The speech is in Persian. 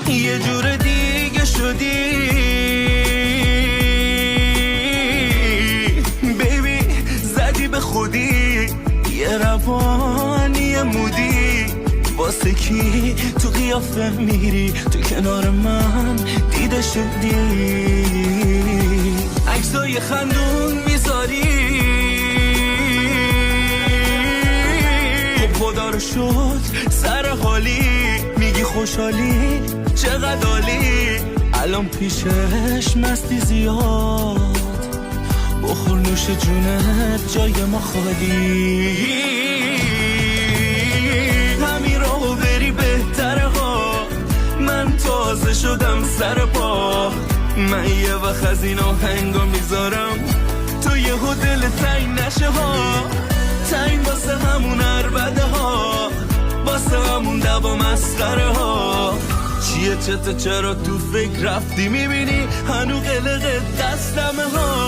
یه جور دیگه شدی بیبی، زدی به خودی یه روانی مودی، واسه کی تو قیافه میری تو کنار من دیده شدی، عکسای خندون میذاری، خب خدا رو شد سر حالی، میگی خوشحالی چقدر عالی، الان پیشش مستی زیاد، بخور نوش جونت جای ما خالی، همین راهو بری بهتره ها، من تازه شدم سر پا، من یه وقت از این آهنگا میذارم تو یه دل تنگ نشه ها، تنگ واسه همون عربده ها، واسه همون دوا مسخره ها، چیه چته چرا تو فکر رفتی میبینی هنو قلق دستمه ها،